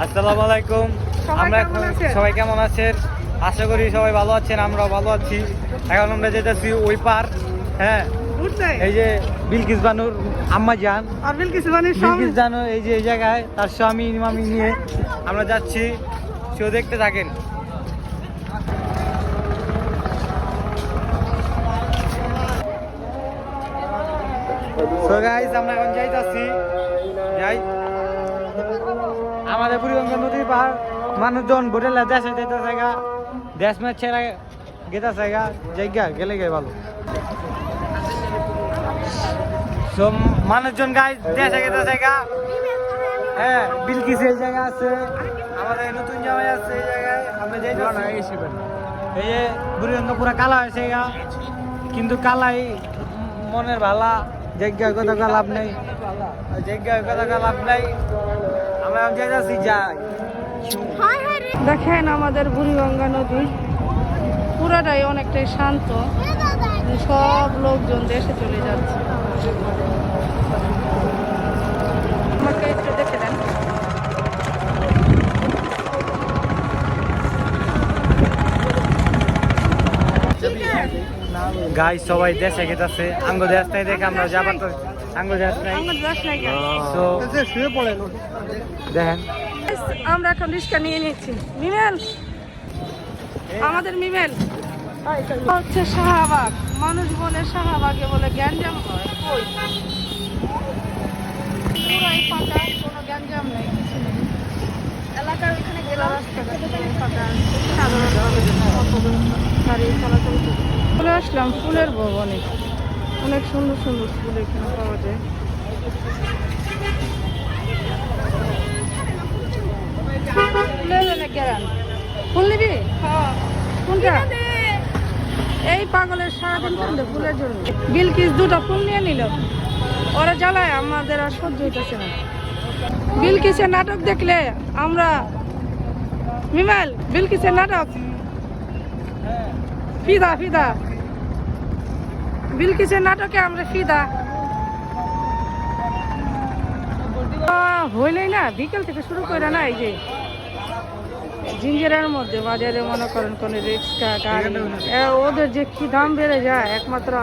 আসসালামু আলাইকুম। আমরা সবাই কেমন আছেন? আশা করি সবাই ভালো আছেন, আমরাও ভালো আছি। এখন আমরা যেতেছি ওই পার, হ্যাঁ, এই যে বিলকিস বানুর আম্মা জান আর বিলকিস বানুর বিলকিস জানো, এই যে এই জায়গায় তার স্বামী ইমামি নিয়ে আমরা যাচ্ছি। শো দেখতে থাকেন। সো গাইস, আমরা এখন যাইতাছি। আমাদের বুড়িগঙ্গা নদীর পার মানুষজন বোটেলা দেশে যেতে জায়গা, দেশ ম্যাচ ছেড়া গেতা জায়গা জায়গা গেলে গে ভালো। সো মানুষজন গাইস দেশে গেতে জায়গা, হ্যাঁ, বিলকিস এই জায়গা আছে, আমাদের নতুন জামাই আছে এই জায়গায়। আমরা যাইতাছি। এই যে বুড়িগঙ্গা পুরা কালা হয়েছে গা, কিন্তু কালাই মনের ভালা, জায়গায় কথা লাভ নেই, জায়গায় কথা লাভ নাই। আমরা যাইতাছি, যাই। দেখেন আমাদের বুড়িগঙ্গা নদী পুরাটাই অনেকটাই শান্ত, সব লোকজন দেশে চলে যাচ্ছে। আমাকে একটু দেখে দেন। গাই সবাই দেশে গেছে, আঙ্গ দেশ নাই দেখে আমরা যাবার তো আঙ্গ দেশ নাই। So, দেখেন আমরা এখন রিক্সা নিয়ে নিচ্ছি। মিমেল, আমাদের মিমেল হচ্ছে শাহবাগ। মানুষ বলে শাহবাগে বলে গ্যাঞ্জাম হয়, কই পুরাই ফাঁকা, কোনো গ্যাঞ্জাম নেই, কিছু নেই। এলাকার ওইখানে গেলা রাস্তাঘাট ফাঁকা, সাধারণ গাড়ি চলাচল করে। চলে আসলাম ফুলের ভবনে, অনেক সুন্দর সুন্দর ফুল এখানে পাওয়া যায়। ফুল নিবি? কোনটা? এই পাগলের সারাদিন কান্দে ফুলের জন্য। বিলকিস দুটো ফুল নিয়ে নিল, ওরা জ্বালায়, আমাদের আর সহ্য হইতেছে না। বিলকিসের নাটক দেখলে আমরা, মিমেল, বিলকিসের নাটক ফিদা ফিদা, বিলকিসের নাটকে আমরা ফিদা হইলেই না, বিকেল থেকে শুরু করে না, এই যে জিঞ্জিরার মধ্যে বাজারে মনে করেন কোন রিক্সা গাড়ি, ওদের যে কি দাম বেড়ে যায় একমাত্র